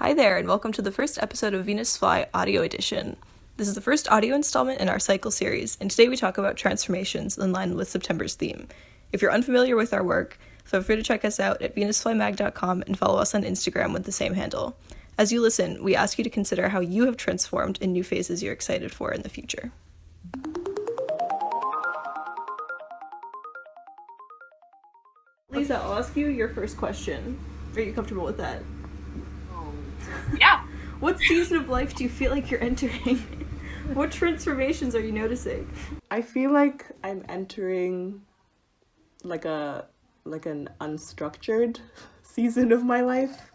Hi there, and welcome to the first episode of Venus Fly Audio Edition. This is the first audio installment in our cycle series, and today we talk about transformations in line with September's theme. If you're unfamiliar with our work, feel free to check us out at venusflymag.com and follow us on Instagram with the same handle. As you listen, we ask you to consider how you have transformed in new phases you're excited for in the future. Lisa, I'll ask you your first question. Are you comfortable with that? Yeah. What season of life do you feel like you're entering? What transformations are you noticing? I feel like I'm entering like an unstructured season of my life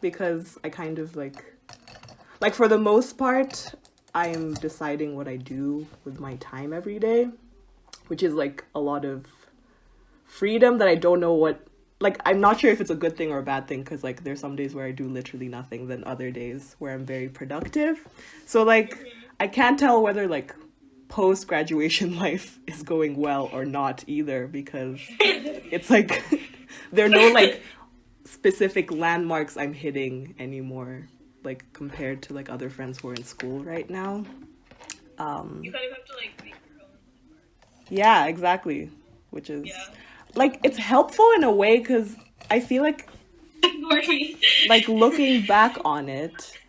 because I kind of like for the most part I am deciding what I do with my time every day, which is like a lot of freedom that I don't know what, like, I'm not sure if it's a good thing or a bad thing, because like there's some days where I do literally nothing, then other days where I'm very productive. So like I can't tell whether like post-graduation life is going well or not either, because it's like there are no like specific landmarks I'm hitting anymore, like compared to like other friends who are in school right now. You kind of have to like make your own landmarks. Yeah, exactly. Which is like, it's helpful in a way because I feel like like looking back on it,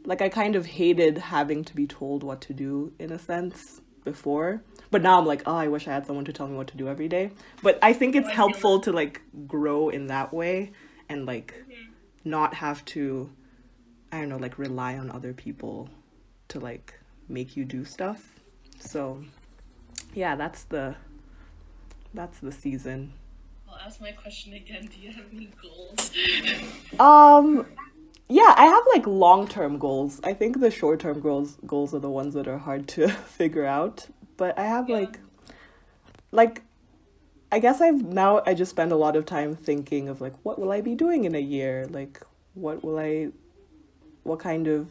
like I kind of hated having to be told what to do in a sense before, but now I'm like, oh, I wish I had someone to tell me what to do every day. But I think it's helpful to like grow in that way and like not have to, I don't know, like rely on other people to like make you do stuff. So yeah, that's the season. I'll ask my question again. Do you have any goals? Yeah, I have like long-term goals. I think the short-term goals are the ones that are hard to figure out. But I have like I guess I just spend a lot of time thinking of like, what will I be doing in a year? Like what kind of,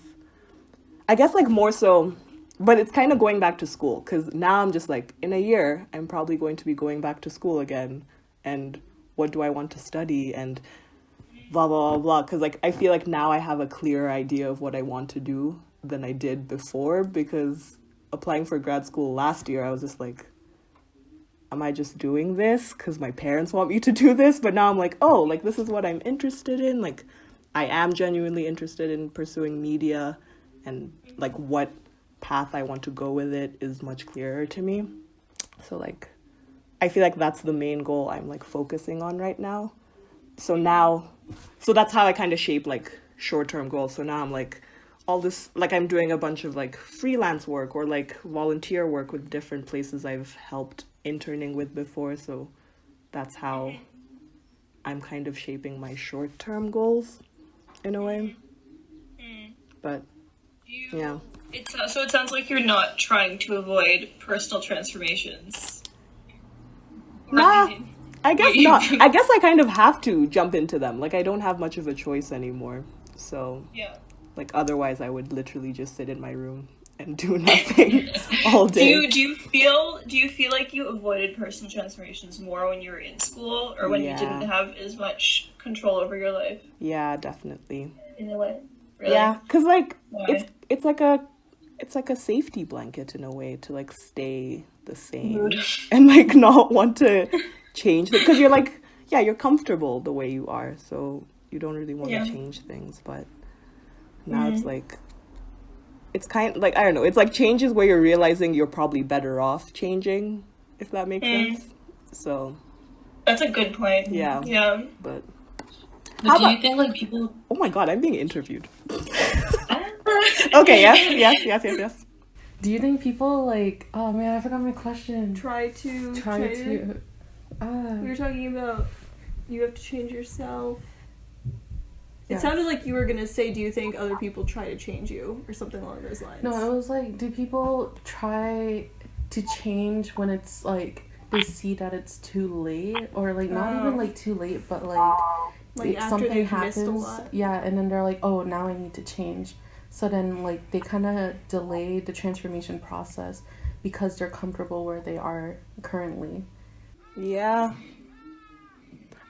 I guess like more so, but it's kind of going back to school, because now I'm just like, in a year, I'm probably going to be going back to school again. And what do I want to study? And blah, blah, blah, blah. Because like, I feel like now I have a clearer idea of what I want to do than I did before, because applying for grad school last year, I was just like, am I just doing this because my parents want me to do this? But now I'm like, oh, like this is what I'm interested in. Like, I am genuinely interested in pursuing media, and like what path I want to go with it is much clearer to me. So like I feel like that's the main goal I'm like focusing on right now. So that's how I kind of shape like short-term goals. So now I'm like, all this, like I'm doing a bunch of like freelance work or like volunteer work with different places I've helped interning with before. So that's how I'm kind of shaping my short-term goals in a way. But yeah. So it sounds like you're not trying to avoid personal transformations. Nah, I guess not. I guess I kind of have to jump into them. Like I don't have much of a choice anymore. So yeah. Like otherwise I would literally just sit in my room and do nothing all day. Do you feel like you avoided personal transformations more when you were in school, or when you didn't have as much control over your life? Yeah, definitely. In a way. Really? Yeah, because like Why? it's like a safety blanket in a way to like stay the same and like not want to change it, because you're like, yeah, you're comfortable the way you are, so you don't really want to change things. But now it's like, it's kind of like, I don't know, it's like changes where you're realizing you're probably better off changing, if that makes sense. So that's a good point. Yeah. But do you think like people... Oh my god, I'm being interviewed. Okay, yes. Do you think people like, oh man, I forgot my question. Try to. We were talking about you have to change yourself. It sounded like you were gonna say, do you think other people try to change you, or something along those lines? No, it was like, do people try to change when it's like they see that it's too late, or like not even like too late, but like after something they've happens, missed a lot. Yeah, and then they're like, oh, now I need to change. So then like they kind of delay the transformation process because they're comfortable where they are currently. Yeah.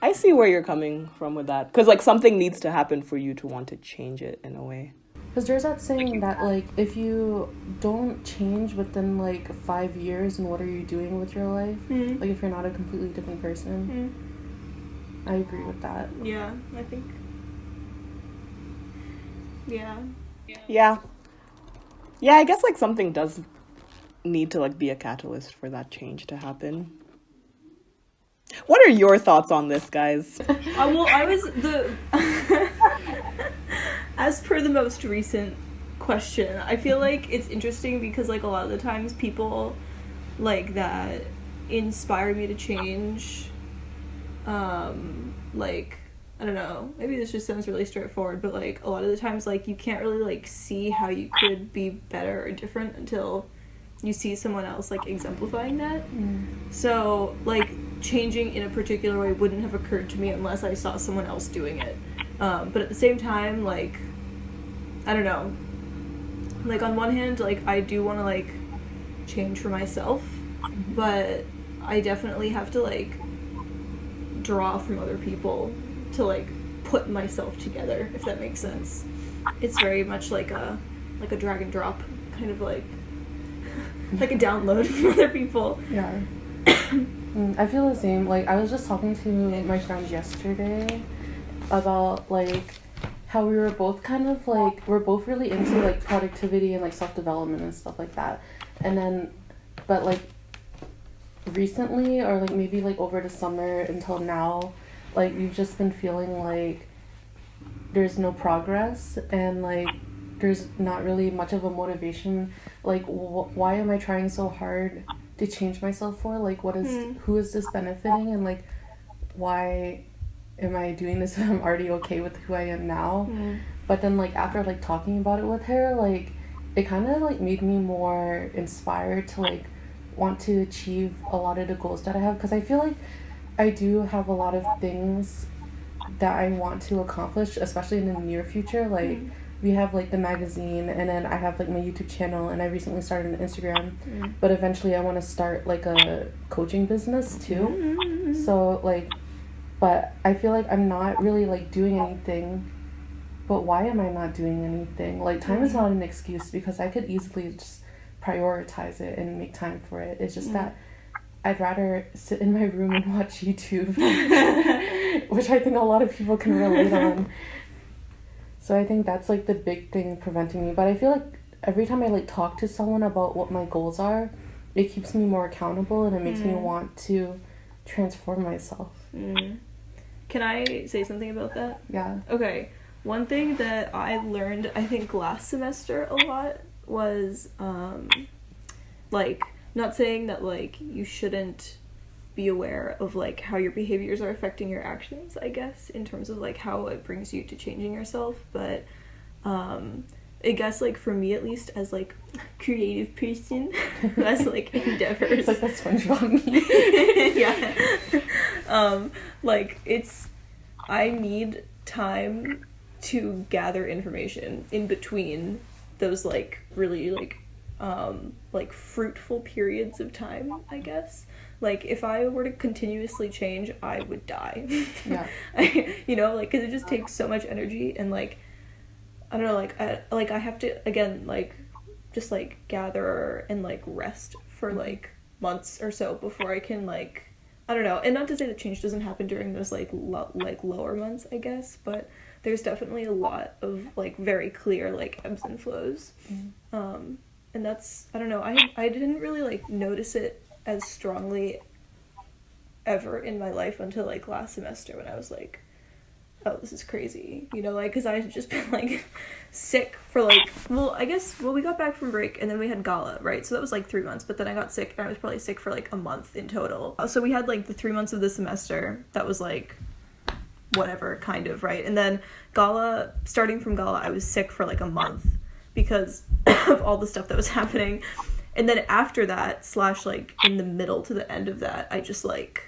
I see where you're coming from with that. Because, like, something needs to happen for you to want to change it in a way. Because there's that saying that, like, if you don't change within, like, 5 years, and what are you doing with your life? Like, if you're not a completely different person. I agree with that. Yeah, I think. Yeah. Yeah. Yeah, I guess, like, something does need to, like, be a catalyst for that change to happen. What are your thoughts on this, guys? Well, I was as per the most recent question, I feel like it's interesting because, like, a lot of the times people, like, that inspire me to change, like, I don't know, maybe this just sounds really straightforward, but, like, a lot of the times, like, you can't really, like, see how you could be better or different until you see someone else, like, exemplifying that. So, like, changing in a particular way wouldn't have occurred to me unless I saw someone else doing it. But at the same time, like, I don't know, like, on one hand, like, I do want to, like, change for myself, but I definitely have to, like, draw from other people to, like, put myself together, if that makes sense. It's very much like a drag and drop, kind of like a download from other people. Yeah. I feel the same. Like, I was just talking to my friend yesterday about, like, how we were both kind of, like, we're both really into, like, productivity and, like, self-development and stuff like that. And then, but, like, recently, or, like, maybe, like, over the summer until now, like, we've just been feeling like there's no progress, and, like, there's not really much of a motivation. Like, why am I trying so hard to change myself for? Like, what is who is this benefiting, and, like, why am I doing this if I'm already okay with who I am now? But then, like, after, like, talking about it with her, like, it kind of, like, made me more inspired to, like, want to achieve a lot of the goals that I have, because I feel like I do have a lot of things that I want to accomplish, especially in the near future. Like, we have, like, the magazine, and then I have, like, my YouTube channel, and I recently started an Instagram, but eventually I want to start, like, a coaching business too. So, like, but I feel like I'm not really, like, doing anything. But why am I not doing anything? Like, time is not an excuse, because I could easily just prioritize it and make time for it. It's just that I'd rather sit in my room and watch YouTube, which I think a lot of people can relate on. So I think that's, like, the big thing preventing me. But I feel like every time I, like, talk to someone about what my goals are, it keeps me more accountable, and it makes me want to transform myself. Can I say something about that? Yeah. Okay. One thing that I learned, I think, last semester a lot was, like, not saying that, like, you shouldn't be aware of, like, how your behaviors are affecting your actions, I guess, in terms of, like, how it brings you to changing yourself, but, I guess, like, for me, at least, as, like, creative person who has, like, endeavors. It's like that SpongeBob meme. Yeah. Like, I need time to gather information in between those, like, really, like, fruitful periods of time, I guess. Like, if I were to continuously change, I would die. Yeah. You know, like, because it just takes so much energy, and, like, I don't know, I have to, again, like, just, like, gather and, like, rest for, like, months or so before I can, like, I don't know, and not to say that change doesn't happen during those, like, lower months, I guess, but there's definitely a lot of, like, very clear, like, ebbs and flows. And that's, I don't know, I didn't really, like, notice it as strongly ever in my life until, like, last semester, when I was like, oh, this is crazy, you know, like, because I had just been, like, sick for, like, we got back from break, and then we had gala, right, so that was, like, 3 months, but then I got sick, and I was probably sick for, like, a month in total. So we had, like, the 3 months of the semester that was, like, whatever, kind of, right, and then starting from gala, I was sick for, like, a month, because of all the stuff that was happening, and then after that, / like, in the middle to the end of that, I just, like,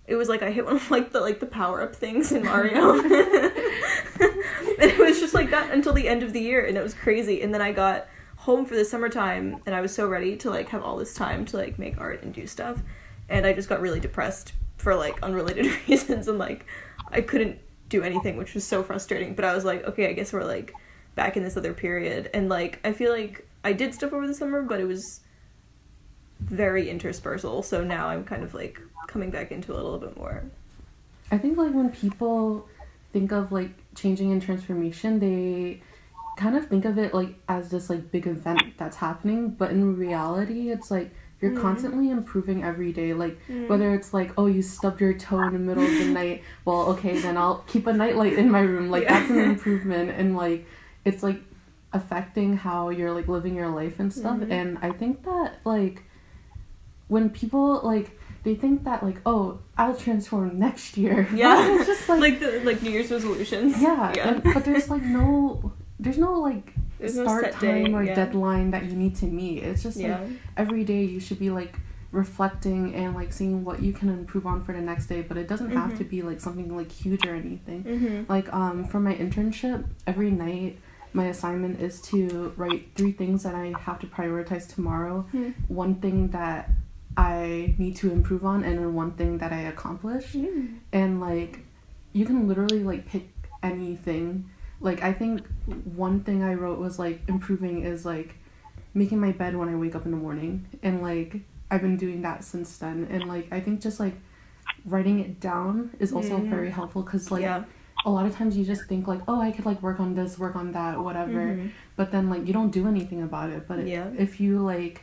it was like I hit one of, like, the power-up things in Mario. And it was just like that until the end of the year, and it was crazy. And then I got home for the summertime, and I was so ready to, like, have all this time to, like, make art and do stuff. And I just got really depressed for like unrelated reasons, and like I couldn't do anything, which was so frustrating. But I was like, okay, I guess we're like back in this other period, and like I feel like I did stuff over the summer, but it was very interspersal, so now I'm kind of like coming back into it a little bit more. I think like when people think of like changing and transformation, they kind of think of it like as this like big event that's happening, but in reality it's like you're constantly improving every day, like whether it's like, oh, you stubbed your toe in the middle of the night, well, okay, then I'll keep a nightlight in my room, like that's an improvement, and like it's like affecting how you're like living your life and stuff. And I think that like when people like they think that like, oh, I'll transform next year, it's just like the like New Year's resolutions, but there's like there's no like start set time day, or deadline that you need to meet. It's just like every day you should be like reflecting and like seeing what you can improve on for the next day, but it doesn't have to be like something like huge or anything. Like for my internship, every night my assignment is to write 3 things that I have to prioritize tomorrow, 1 thing that I need to improve on, and then 1 thing that I accomplished. And like you can literally like pick anything. Like I think 1 thing I wrote was like improving is like making my bed when I wake up in the morning, and like I've been doing that since then. And like I think just like writing it down is also very helpful, because like a lot of times you just think like, oh, I could like work on this, work on that, whatever, but then like you don't do anything about it. But if you like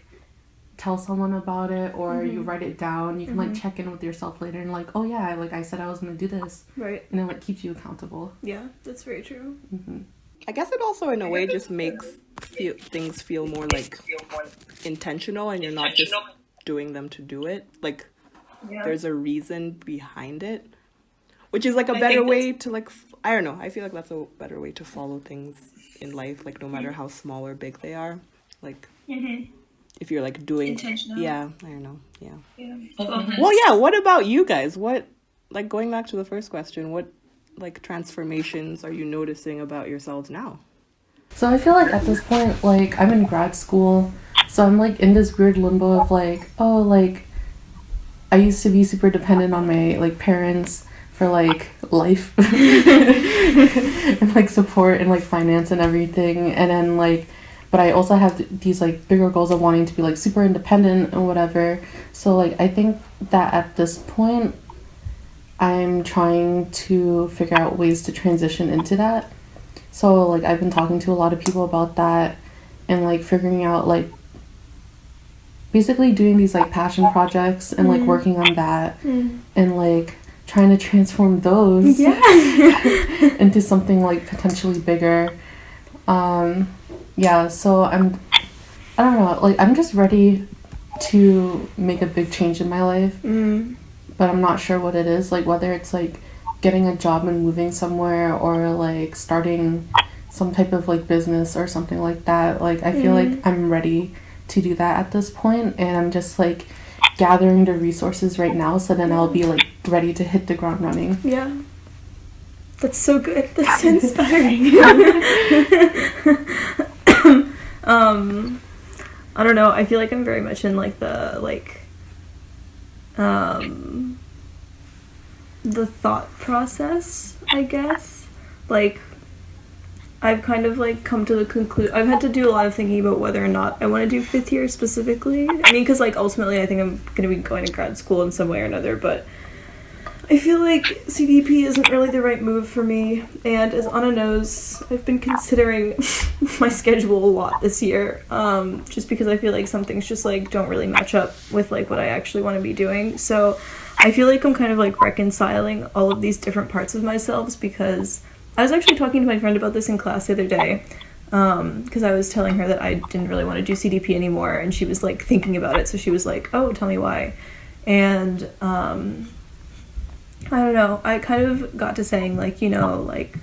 tell someone about it, or you write it down, you can like check in with yourself later and like, oh yeah, like I said I was gonna do this, right? And it like keeps you accountable. Yeah, that's very true. I guess it also in a way just makes things feel more like intentional, and you're not just doing them to do it. Like there's a reason behind it, which is like a better way to like I don't know, I feel like that's a better way to follow things in life, like no matter how small or big they are. Like if you're like doing intentional. I don't know. Well, yeah, what about you guys? What, like going back to the first question, what like transformations are you noticing about yourselves now? So I feel like at this point, like I'm in grad school, so I'm like in this weird limbo of like, oh, like I used to be super dependent on my like parents for like life and like support and like finance and everything, and then like but I also have these like bigger goals of wanting to be like super independent and whatever. So like I think that at this point I'm trying to figure out ways to transition into that. So like I've been talking to a lot of people about that, and like figuring out like basically doing these like passion projects and like working on that and like trying to transform those into something like potentially bigger. So I don't know, like I'm just ready to make a big change in my life, but I'm not sure what it is, like whether it's like getting a job and moving somewhere, or like starting some type of like business or something like that. Like I feel like I'm ready to do that at this point, and I'm just like gathering the resources right now, so then I'll be like ready to hit the ground running. Yeah, that's so good. That's inspiring. I don't know, I feel like I'm very much in like the like the thought process, I guess. Like I've kind of like come to the conclusion, I've had to do a lot of thinking about whether or not I want to do 5th year specifically. I mean, because like ultimately I think I'm going to be going to grad school in some way or another, but I feel like CDP isn't really the right move for me, and as Anna knows, I've been considering my schedule a lot this year, just because I feel like some things just like don't really match up with like what I actually want to be doing. So I feel like I'm kind of like reconciling all of these different parts of myself, because I was actually talking to my friend about this in class the other day, because I was telling her that I didn't really want to do CDP anymore, and she was like thinking about it, so she was like, oh, tell me why. And I don't know, I kind of got to saying, like, you know, like,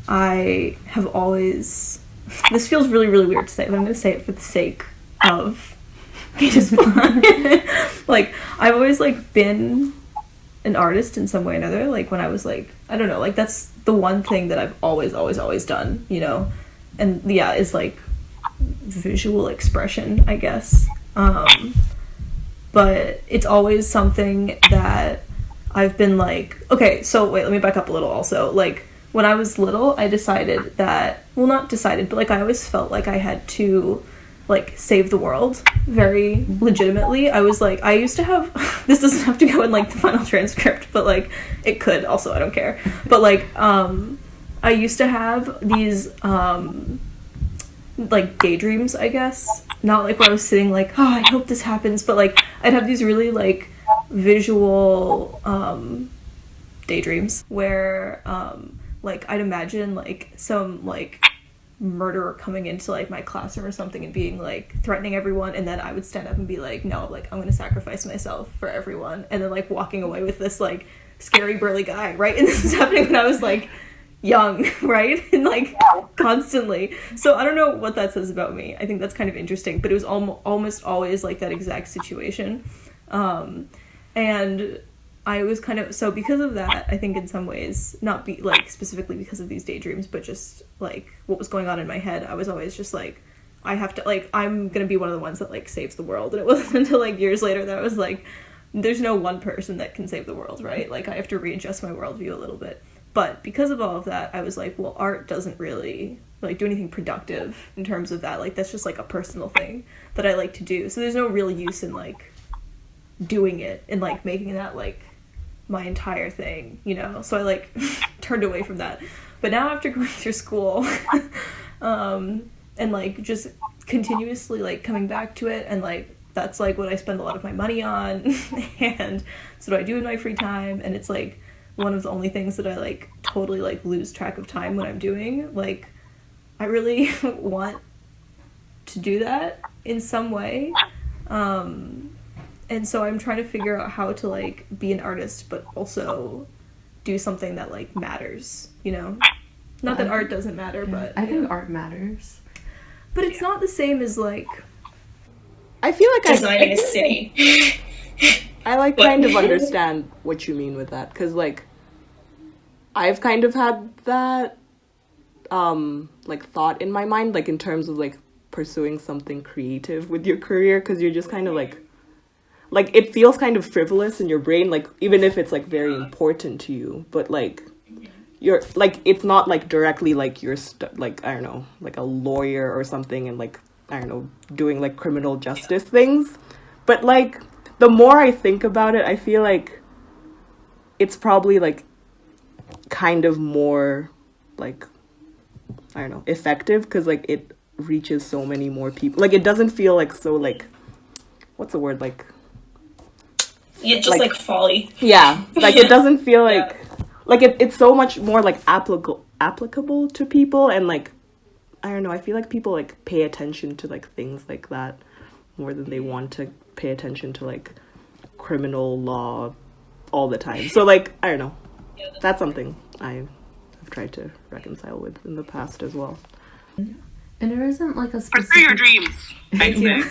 I have always, this feels really, really weird to say, but I'm going to say it for the sake of like, I've always, like, been an artist in some way or another, like, when I was, like, I don't know, like, that's the one thing that I've always, always, always done, you know, and, yeah, is, like, visual expression, I guess, but it's always something that I've been like, okay, so wait, let me back up a little also. Like, when I was little, I decided that, well, not decided, but like I always felt like I had to like save the world very legitimately. I was like, I used to have this doesn't have to go in like the final transcript, but like it could also, I don't care. But like I used to have these like daydreams, I guess. Not like where I was sitting like, oh, I hope this happens, but like I'd have these really like visual daydreams where like I'd imagine like some like murderer coming into like my classroom or something and being like threatening everyone, and then I would stand up and be like, no, like I'm gonna sacrifice myself for everyone, and then like walking away with this like scary burly guy, right? And this is happening when I was like young, right? And like constantly. So I don't know what that says about me. I think that's kind of interesting, but it was almost always like that exact situation. And I was kind of, so because of that, I think in some ways, not be like specifically because of these daydreams, but just like what was going on in my head, I was always just like, I have to, like, I'm gonna be one of the ones that like saves the world. And it wasn't until like years later that I was like, there's no one person that can save the world, right? Like I have to readjust my worldview a little bit. But because of all of that, I was like, well, art doesn't really like do anything productive in terms of that. Like that's just like a personal thing that I like to do. So there's no real use in like doing it and like making that like my entire thing, you know? So I like turned away from that. But now after going through school and like just continuously like coming back to it, and like that's like what I spend a lot of my money on and so do I do in my free time, and it's like one of the only things that I like totally like lose track of time when I'm doing. Like I really want to do that in some way. And so I'm trying to figure out how to like be an artist but also do something that like matters, you know? Not that art doesn't matter, but I think art matters. But it's not the same as like I feel like designing a city. I like kind of understand what you mean with that, because like I've kind of had that like thought in my mind, like in terms of like pursuing something creative with your career, because you're just kind of like it feels kind of frivolous in your brain, like even if it's like very important to you, but like you're like it's not like directly like you're like I don't know, like a lawyer or something, and like I don't know, doing like criminal justice things. But like the more I think about it, I feel like it's probably like kind of more like I don't know, effective, because like it reaches so many more people. Like it doesn't feel like so like what's the word, like Yeah, just like folly. Yeah, like it doesn't feel like it's so much more like applicable to people, and like I don't know, I feel like people like pay attention to like things like that more than they want to pay attention to like criminal law all the time. So like I don't know, that's something I've tried to reconcile with in the past as well. And there isn't like a specific... Pursue your dreams. thank you.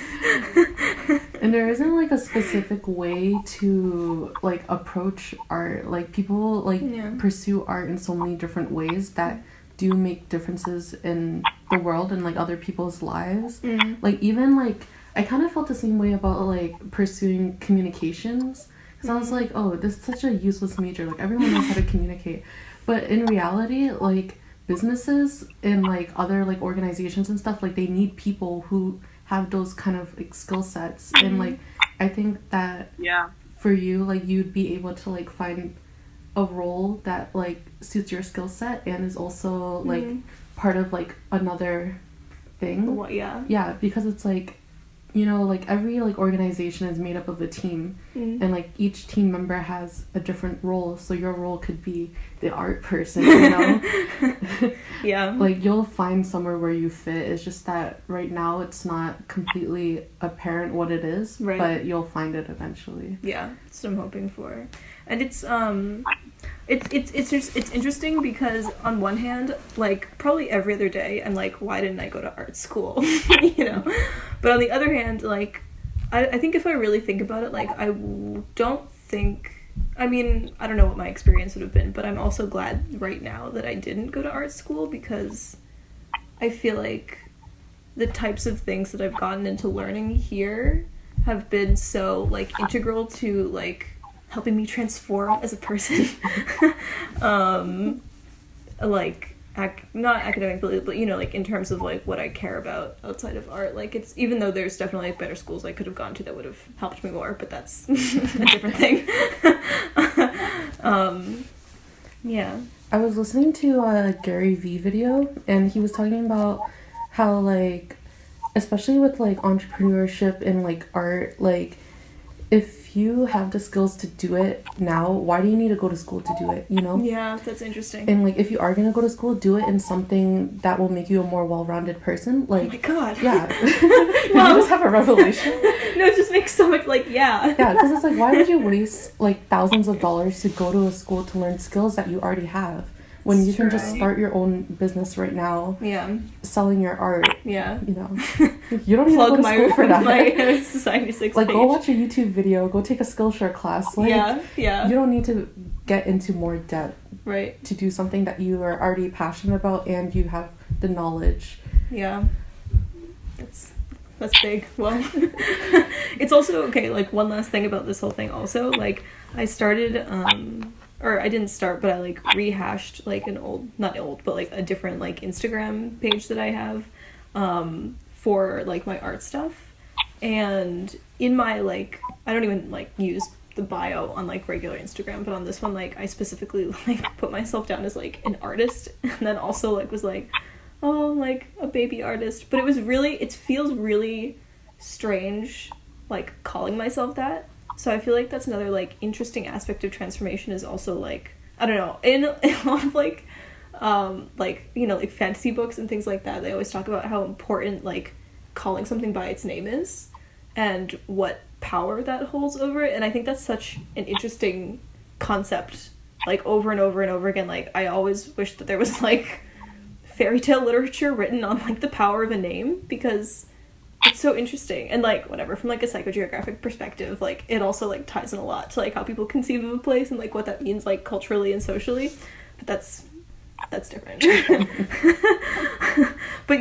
And there isn't like a specific way to like approach art. Like people like pursue art in so many different ways that do make differences in the world and like other people's lives. Like even like I kind of felt the same way about like pursuing communications, because I was like, oh, this is such a useless major, like everyone knows how to communicate. But in reality, like businesses and like other like organizations and stuff, like they need people who have those kind of like skill sets. And like I think that for you, like you'd be able to like find a role that like suits your skill set and is also like part of like another thing. What, yeah, because it's like, you know, like every like organization is made up of a team, and like each team member has a different role. So your role could be the art person, you know. Yeah, like you'll find somewhere where you fit. It's just that right now it's not completely apparent what it is, right, but you'll find it eventually. Yeah, that's what I'm hoping for. And it's interesting because on one hand, like probably every other day I'm like, why didn't I go to art school? You know. But on the other hand, like I think if I really think about it, like don't think, I mean, I don't know what my experience would have been, but I'm also glad right now that I didn't go to art school, because I feel like the types of things that I've gotten into learning here have been so like integral to like helping me transform as a person. Like not academically, but you know, like in terms of like what I care about outside of art. Like it's, even though there's definitely like better schools I could have gone to that would have helped me more, but that's a different thing. Yeah. I was listening to a Gary Vee video, and he was talking about how, like, especially with, like, entrepreneurship and, like, art, like, if you have the skills to do it now, why do you need to go to school to do it, you know? Yeah, that's interesting. And, like, if you are going to go to school, do it in something that will make you a more well-rounded person. Like, oh my god. Yeah. Did you just have a revelation? No, it just makes so much, like, yeah. Yeah, because it's like, why would you waste, like, thousands of dollars to go to a school to learn skills that you already have? When you can just start your own business right now. Yeah. Selling your art. Yeah. You know. You don't need to go to school for that. My Society 6 like, page. go watch a YouTube video. Go take a Skillshare class. Like, yeah. You don't need to get into more debt. Right. To do something that you are already passionate about and you have the knowledge. Yeah. That's big. Well, it's also, okay, like, one last thing about this whole thing also. Like, I started, or I didn't start, but I like rehashed like an old, not old, but like a different like Instagram page that I have for like my art stuff. And in my like, I don't even like use the bio on like regular Instagram, but on this one, like I specifically like put myself down as like an artist, and then also like was like, oh, like a baby artist. But it feels really strange like calling myself that. So I feel like that's another, like, interesting aspect of transformation is also, like, I don't know, in a lot of, like, you know, like, fantasy books and things like that, they always talk about how important, like, calling something by its name is and what power that holds over it. And I think that's such an interesting concept, like, over and over and over again. Like, I always wish that there was, like, fairy tale literature written on, like, the power of a name, because it's so interesting. And like, whatever, from like a psychogeographic perspective, like it also like ties in a lot to like how people conceive of a place and like what that means like culturally and socially, but that's different. but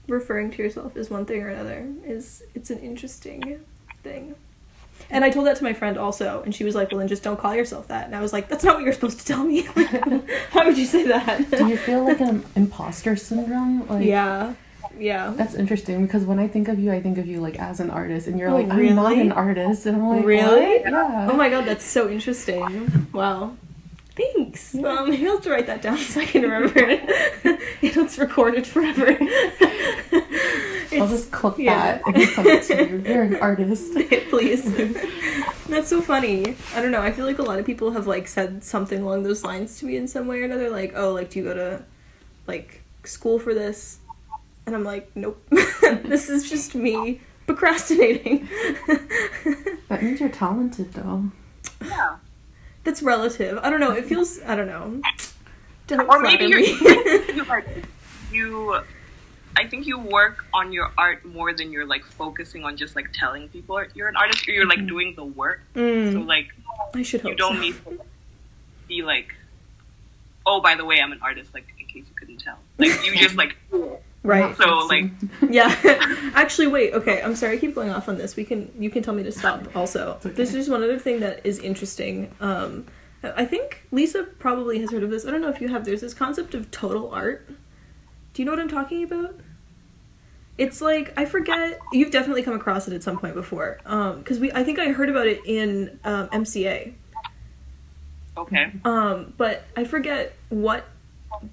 referring to yourself as one thing or another it's an interesting thing. And I told that to my friend also, and she was like, well, then just don't call yourself that. And I was like, that's not what you're supposed to tell me. Why would you say that? Do you feel like an imposter syndrome? Like, yeah, that's interesting, because when I think of you like as an artist, and you're like, really? I'm not an artist, and I'm like, really? What? Yeah. Oh my god, that's so interesting. Wow, thanks. Yeah. Maybe I'll have to write that down so I can remember it. It's recorded forever. I'll just clip that and send it to you. You're an artist. Please. That's so funny. I don't know, I feel like a lot of people have like said something along those lines to me in some way or another, like, oh, like, do you go to like school for this? And I'm like, nope. This is just me procrastinating. That means you're talented, though. Yeah. That's relative. I don't know. It feels, I don't know. Don't Or maybe me. I think you work on your art more than you're like focusing on just like telling people you're an artist, or you're like doing the work. So like, I should hope you don't so. need to be like, oh, by the way, I'm an artist, like in case you couldn't tell. Like you just like Right. So like yeah. Actually, wait. Okay, I'm sorry. I keep going off on this. You can tell me to stop. Also, okay. There's just one other thing that is interesting. I think Lisa probably has heard of this. I don't know if you have. There's this concept of total art. Do you know what I'm talking about? It's like, I forget. You've definitely come across it at some point before. Because I think I heard about it in MCA. okay. But I forget what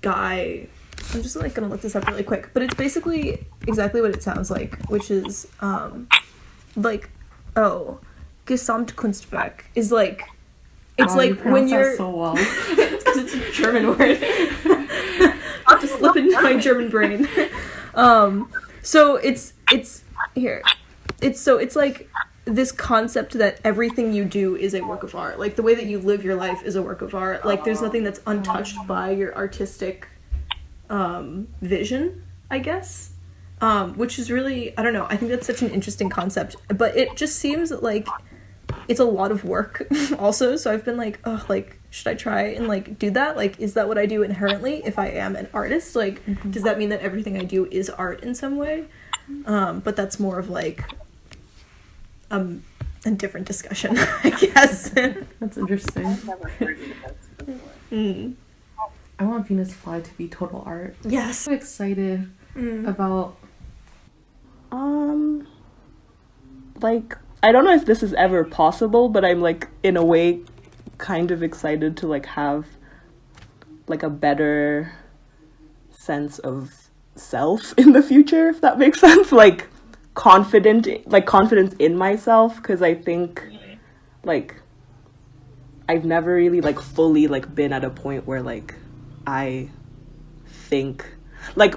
guy. I'm just like gonna look this up really quick, but it's basically exactly what it sounds like, which is like, oh, Gesamtkunstwerk is like, it's like you when you're so well. it's because it's a German word. I'll just slip into my German brain. So it's here. It's like this concept that everything you do is a work of art. Like the way that you live your life is a work of art. Like there's nothing that's untouched by your artistic vision, I guess, which is really, I don't know, I think that's such an interesting concept, but it just seems like it's a lot of work also. So I've been like, oh, like, should I try and like do that? Like, is that what I do inherently if I am an artist? Like, does that mean that everything I do is art in some way? But that's more of like a different discussion, I guess. That's interesting. I've never heard of this before. I want Venus Fly to be total art. Yes. I'm excited about. Like, I don't know if this is ever possible, but I'm like, in a way, kind of excited to like have like a better sense of self in the future, if that makes sense. Like confidence in myself, because I think like I've never really like fully like been at a point where like I think like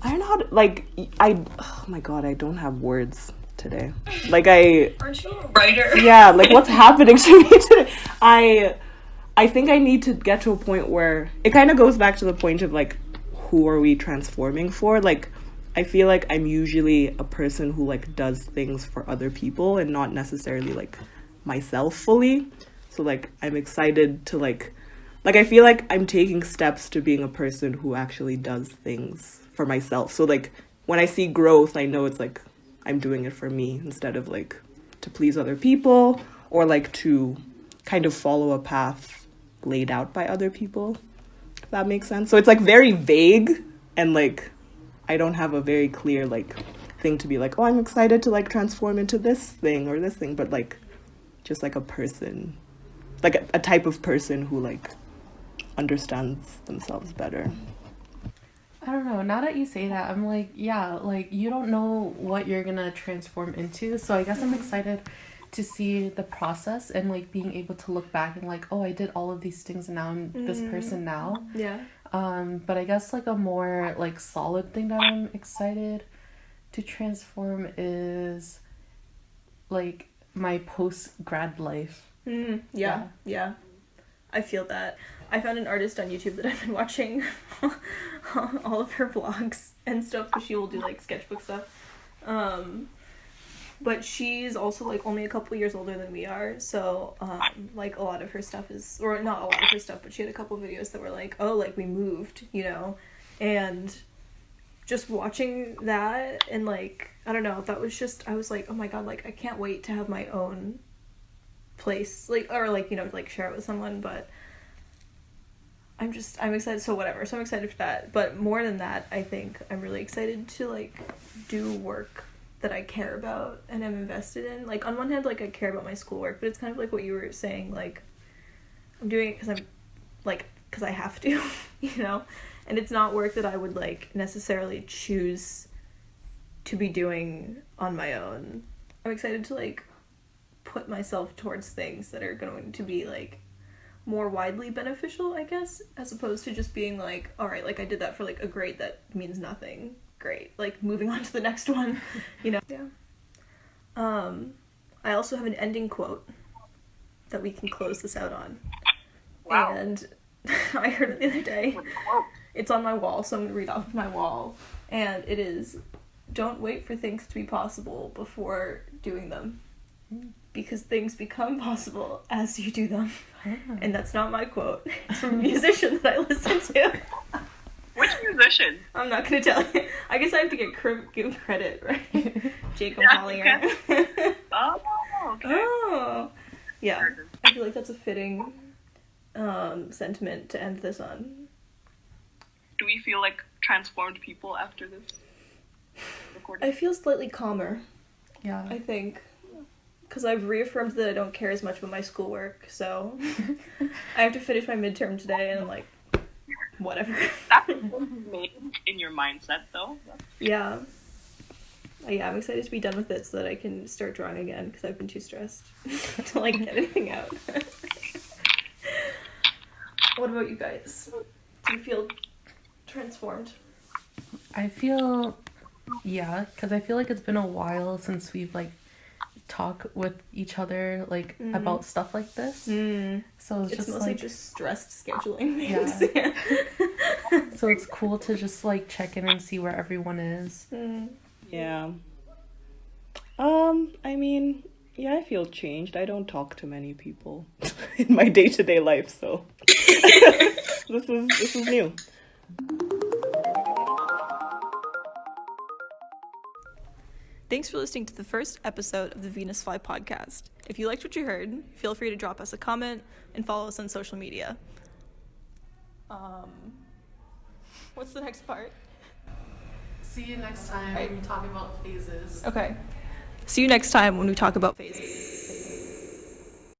I don't know how to like oh my god, I don't have words today. Like Aren't you a writer? yeah, like what's happening to me today? I think I need to get to a point where it kind of goes back to the point of like, who are we transforming for? Like, I feel like I'm usually a person who like does things for other people and not necessarily like myself fully. So like I'm excited to like I feel like I'm taking steps to being a person who actually does things for myself. So like when I see growth, I know it's like I'm doing it for me instead of like to please other people or like to kind of follow a path laid out by other people, if that makes sense. So it's like very vague, and like I don't have a very clear like thing to be like, oh, I'm excited to like transform into this thing or this thing, but like just like a person, like a type of person who like understands themselves better. I don't know. Now that you say that, I'm like, yeah, like you don't know what you're gonna transform into. So I guess I'm excited to see the process and like being able to look back and like, oh, I did all of these things and now I'm this person now. Yeah. But I guess like a more like solid thing that I'm excited to transform is like my post grad life. Yeah. I feel that. I found an artist on YouTube that I've been watching all of her vlogs and stuff, because she will do like sketchbook stuff. But she's also like only a couple years older than we are, so like a lot of her stuff is, or not a lot of her stuff, but she had a couple videos that were like, oh, like we moved, you know, and just watching that and like, I don't know, that was just, I was like, oh my god, like I can't wait to have my own place, like, or like, you know, like share it with someone. But I'm excited, so whatever, so I'm excited for that. But more than that, I think I'm really excited to like do work that I care about and am invested in. Like on one hand, like I care about my schoolwork, but it's kind of like what you were saying, like I'm doing it because I'm like, because I have to, you know, and it's not work that I would like necessarily choose to be doing on my own. I'm excited to like put myself towards things that are going to be like more widely beneficial, I guess, as opposed to just being like, all right, like I did that for like a grade that means nothing. Great, like moving on to the next one, you know. Yeah. I also have an ending quote that we can close this out on. Wow. And I heard it the other day. It's on my wall, so I'm gonna read off of my wall. And it is, don't wait for things to be possible before doing them, because things become possible as you do them. And that's not my quote. It's from a musician that I listen to. Which musician? I'm not gonna tell you. I guess I have to give credit, right? Jacob Yeah, Collier. Oh, okay. Oh, yeah. I feel like that's a fitting sentiment to end this on. Do we feel like transformed people after this recording? I feel slightly calmer, Yeah. I think, because I've reaffirmed that I don't care as much about my schoolwork, so I have to finish my midterm today, and I'm like, whatever. That's made in your mindset, though. Yeah. Yeah, I'm excited to be done with it so that I can start drawing again, because I've been too stressed to like get anything out. What about you guys? Do you feel transformed? I feel, yeah, because I feel like it's been a while since we've like talked with each other like about stuff like this. So it's just mostly like just stressed scheduling things. Yeah. So it's cool to just like check in and see where everyone is. Yeah. I mean, yeah, I feel changed. I don't talk to many people in my day-to-day life, so this is new. Thanks for listening to the first episode of the Venus Fly podcast. If you liked what you heard, feel free to drop us a comment and follow us on social media. What's the next part? See you next time when we talk about phases. Okay. See you next time when we talk about phases.